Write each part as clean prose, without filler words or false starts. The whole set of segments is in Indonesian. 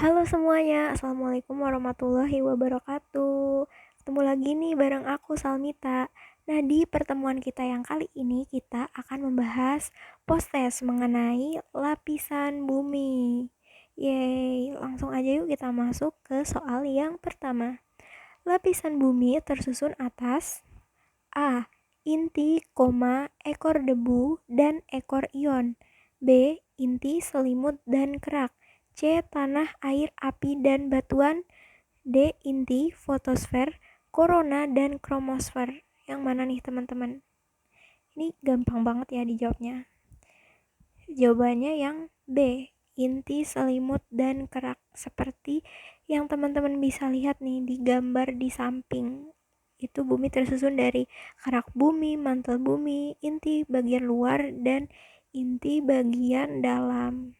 Halo semuanya, Assalamualaikum warahmatullahi wabarakatuh. Ketemu lagi nih bareng aku Salmita. Nah, di pertemuan kita yang kali ini kita akan membahas post-test mengenai lapisan bumi. Yeay, langsung aja yuk kita masuk ke soal yang pertama. Lapisan bumi tersusun atas A. Inti, ekor debu, dan ekor ion. B. Inti, selimut, dan kerak. C. Tanah, air, api, dan batuan. D. Inti, fotosfer, korona, dan kromosfer. Yang mana nih teman-teman? Ini gampang banget ya dijawabnya. Jawabannya yang B. Inti, selimut, dan kerak. Seperti yang teman-teman bisa lihat nih di gambar di samping. Itu bumi tersusun dari kerak bumi, mantel bumi, inti bagian luar, dan inti bagian dalam.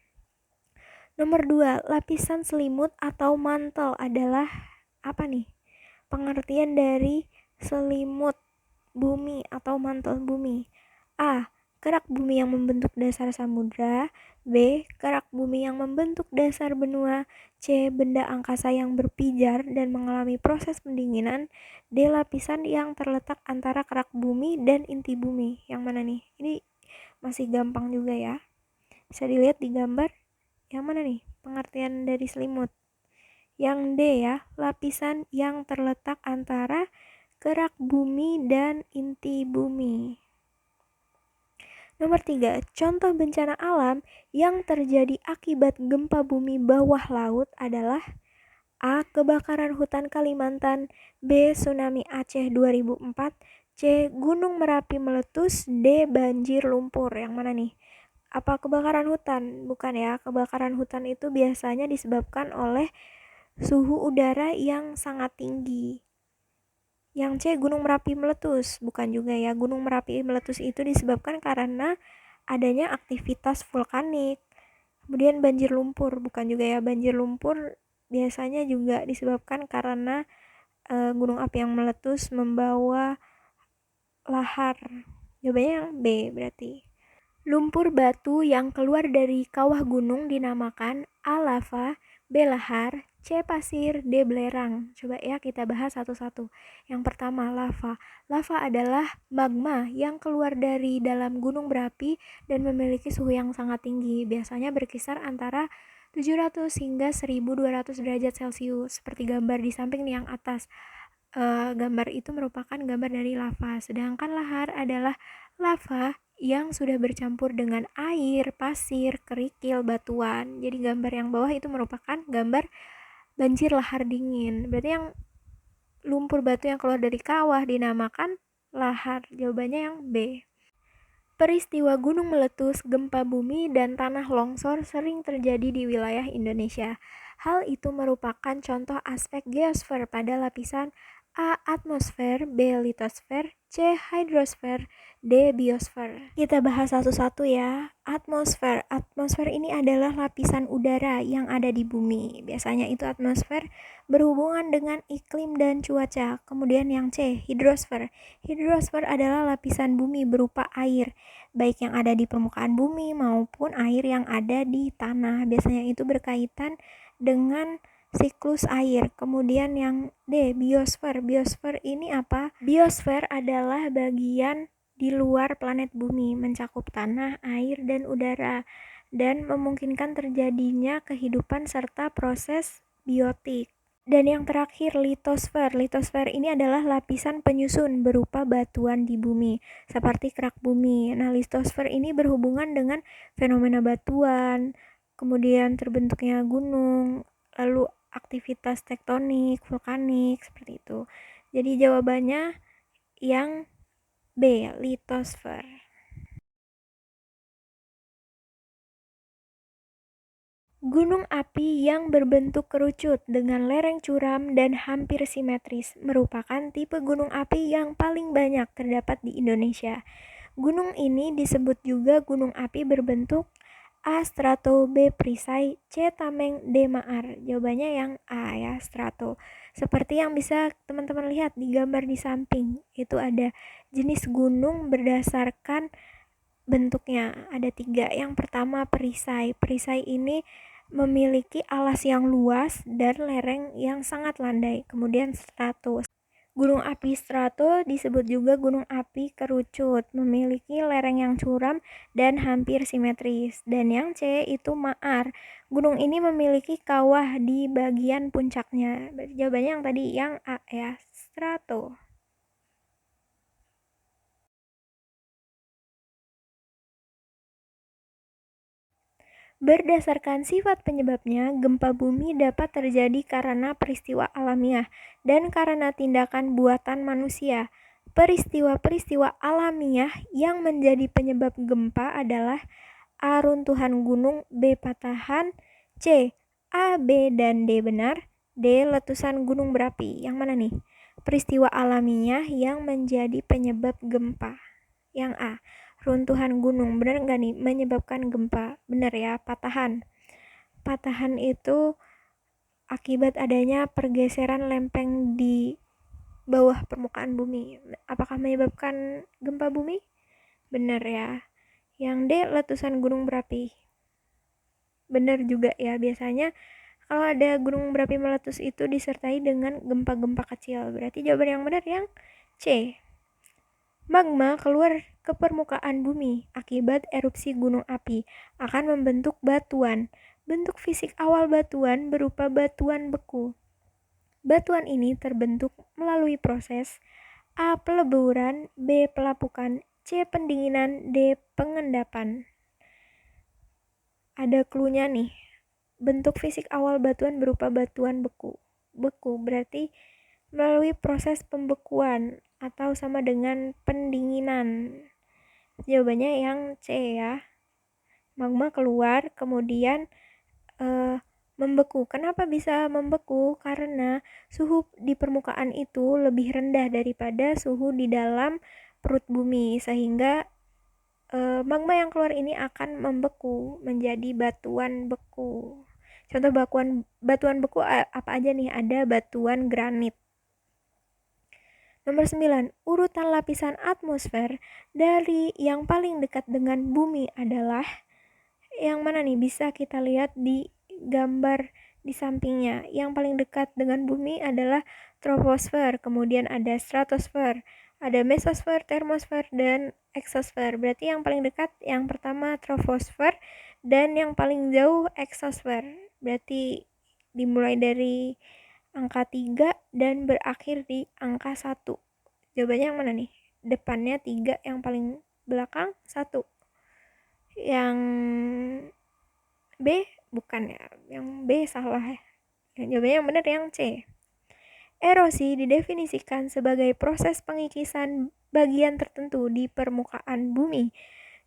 Nomor 2, lapisan selimut atau mantel adalah apa nih? Pengertian dari selimut bumi atau mantel bumi. A. Kerak bumi yang membentuk dasar samudra. B. Kerak bumi yang membentuk dasar benua. C. Benda angkasa yang berpijar dan mengalami proses pendinginan. D. Lapisan yang terletak antara kerak bumi dan inti bumi. Yang mana nih? Ini masih gampang juga ya. Bisa dilihat di gambar. Yang mana nih pengertian dari selimut? Yang D ya, lapisan yang terletak antara kerak bumi dan inti bumi. Nomor 3, contoh bencana alam yang terjadi akibat gempa bumi bawah laut adalah A. Kebakaran hutan Kalimantan. B. Tsunami Aceh 2004. C. Gunung Merapi meletus. D. Banjir lumpur. Yang mana nih? Apa kebakaran hutan? Bukan ya, kebakaran hutan itu biasanya disebabkan oleh suhu udara yang sangat tinggi. Yang C. Gunung Merapi meletus. Bukan juga ya, Gunung Merapi meletus itu disebabkan karena adanya aktivitas vulkanik. Kemudian banjir lumpur, bukan juga ya, banjir lumpur biasanya juga disebabkan karena gunung api yang meletus membawa lahar. Jawabannya yang B berarti. Lumpur batu yang keluar dari kawah gunung dinamakan A. Lava, B. Lahar, C. Pasir, D. Belerang. Coba ya kita bahas satu-satu. Yang pertama, lava. Lava adalah magma yang keluar dari dalam gunung berapi dan memiliki suhu yang sangat tinggi. Biasanya berkisar antara 700 hingga 1200 derajat Celcius. Seperti gambar di samping nih yang atas. Gambar itu merupakan gambar dari lava. Sedangkan lahar adalah lava yang sudah bercampur dengan air, pasir, kerikil, batuan. Jadi gambar yang bawah itu merupakan gambar banjir lahar dingin. Berarti yang lumpur batu yang keluar dari kawah dinamakan lahar. Jawabannya yang B. Peristiwa gunung meletus, gempa bumi, dan tanah longsor sering terjadi di wilayah Indonesia. Hal itu merupakan contoh aspek geosfer pada lapisan A. Atmosfer, B. Litosfer, C. Hydrosfer, D. Biosfer. Kita bahas satu-satu ya. Atmosfer. Atmosfer ini adalah lapisan udara yang ada di bumi. Biasanya itu atmosfer berhubungan dengan iklim dan cuaca. Kemudian yang C. Hidrosfer. Hidrosfer adalah lapisan bumi berupa air, baik yang ada di permukaan bumi maupun air yang ada di tanah. Biasanya itu berkaitan dengan siklus air. Kemudian yang D, biosfer. Biosfer ini apa? Biosfer adalah bagian di luar planet bumi, mencakup tanah, air, dan udara, dan memungkinkan terjadinya kehidupan serta proses biotik. Dan yang terakhir, litosfer. Litosfer ini adalah lapisan penyusun berupa batuan di bumi, seperti kerak bumi. Nah, litosfer ini berhubungan dengan fenomena batuan, kemudian terbentuknya gunung, lalu aktivitas tektonik, vulkanik, seperti itu. Jadi jawabannya yang B, litosfer. Gunung api yang berbentuk kerucut dengan lereng curam dan hampir simetris merupakan tipe gunung api yang paling banyak terdapat di Indonesia. Gunung ini disebut juga gunung api berbentuk A. Strato, B. Perisai, C. Tameng, D. Maar. Jawabannya yang A ya, strato. Seperti yang bisa teman-teman lihat di gambar di samping, itu ada jenis gunung berdasarkan bentuknya. Ada 3. Yang pertama perisai. Perisai ini memiliki alas yang luas dan lereng yang sangat landai. Kemudian stratus. Gunung api strato disebut juga gunung api kerucut, memiliki lereng yang curam dan hampir simetris. Dan yang C itu maar. Gunung ini memiliki kawah di bagian puncaknya. Jawabannya yang tadi yang A ya, strato. Berdasarkan sifat penyebabnya, gempa bumi dapat terjadi karena peristiwa alamiah dan karena tindakan buatan manusia. Peristiwa-peristiwa alamiah yang menjadi penyebab gempa adalah A. Runtuhan gunung, B. Patahan, C. A, B, dan D benar, D. Letusan gunung berapi. Yang mana nih? Peristiwa alamiah yang menjadi penyebab gempa. Yang A. Runtuhan gunung, benar nggak nih menyebabkan gempa? Benar ya, patahan. Patahan itu akibat adanya pergeseran lempeng di bawah permukaan bumi. Apakah menyebabkan gempa bumi? Benar ya. Yang D, letusan gunung berapi. Benar juga ya, biasanya kalau ada gunung berapi meletus itu disertai dengan gempa-gempa kecil. Berarti jawaban yang benar yang C. Magma keluar ke permukaan bumi akibat erupsi gunung api akan membentuk batuan. Bentuk fisik awal batuan berupa batuan beku. Batuan ini terbentuk melalui proses A. Peleburan, B. Pelapukan, C. Pendinginan, D. Pengendapan. Ada cluenya nih. Bentuk fisik awal batuan berupa batuan beku. Beku berarti melalui proses pembekuan atau sama dengan pendinginan. Jawabannya yang C ya. Magma keluar kemudian membeku. Kenapa bisa membeku? Karena suhu di permukaan itu lebih rendah daripada suhu di dalam perut bumi, sehingga magma yang keluar ini akan membeku menjadi batuan beku. Contoh batuan beku apa aja nih? Ada batuan granit. Nomor 9, urutan lapisan atmosfer dari yang paling dekat dengan bumi adalah yang mana nih? Bisa kita lihat di gambar di sampingnya. Yang paling dekat dengan bumi adalah troposfer, kemudian ada stratosfer, ada mesosfer, termosfer, dan eksosfer. Berarti yang paling dekat yang pertama troposfer dan yang paling jauh eksosfer. Berarti dimulai dari angka 3 dan berakhir di angka 1. Jawabannya yang mana nih? Depannya 3, yang paling belakang 1. Yang B bukan ya, yang B salah ya. Jawabannya yang benar yang C. Erosi didefinisikan sebagai proses pengikisan bagian tertentu di permukaan bumi.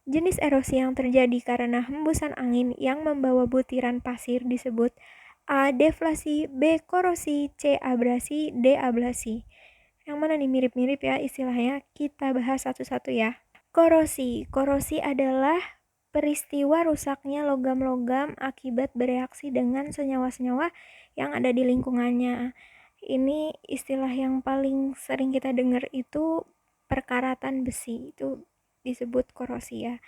Jenis erosi yang terjadi karena hembusan angin yang membawa butiran pasir disebut A. Deflasi, B. Korosi, C. Abrasi, D. Ablasi. Yang mana nih mirip-mirip ya istilahnya? Kita bahas satu-satu ya. Korosi. Korosi adalah peristiwa rusaknya logam-logam akibat bereaksi dengan senyawa-senyawa yang ada di lingkungannya. Ini istilah yang paling sering kita dengar itu perkaratan besi. Itu disebut korosi ya.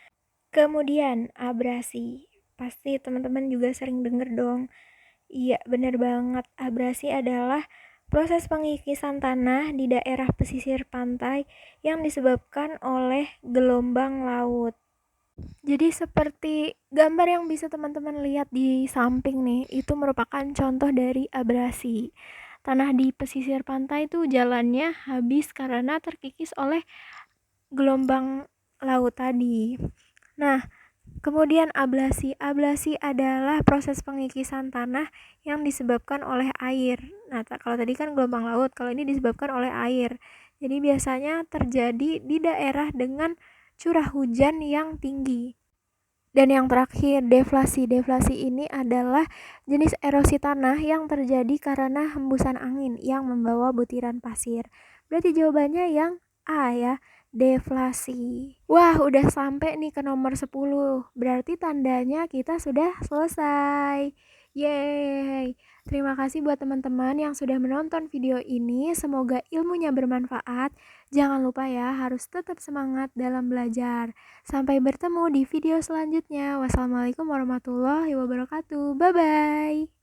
Kemudian abrasi. Pasti teman-teman juga sering dengar dong. Iya, benar banget. Abrasi adalah proses pengikisan tanah di daerah pesisir pantai yang disebabkan oleh gelombang laut. Jadi seperti gambar yang bisa teman-teman lihat di samping nih, itu merupakan contoh dari abrasi. Tanah di pesisir pantai itu jalannya habis karena terkikis oleh gelombang laut tadi. Nah, kemudian ablasi. Ablasi adalah proses pengikisan tanah yang disebabkan oleh air. Nah, kalau tadi kan gelombang laut, kalau ini disebabkan oleh air. Jadi biasanya terjadi di daerah dengan curah hujan yang tinggi. Dan yang terakhir, deflasi. Deflasi ini adalah jenis erosi tanah yang terjadi karena hembusan angin yang membawa butiran pasir. Berarti jawabannya yang A ya, deflasi. Wah, udah sampai nih ke nomor 10. Berarti tandanya kita sudah selesai. Yeay! Terima kasih buat teman-teman yang sudah menonton video ini. Semoga ilmunya bermanfaat. Jangan lupa ya, harus tetap semangat dalam belajar. Sampai bertemu di video selanjutnya. Wassalamualaikum warahmatullahi wabarakatuh. Bye-bye!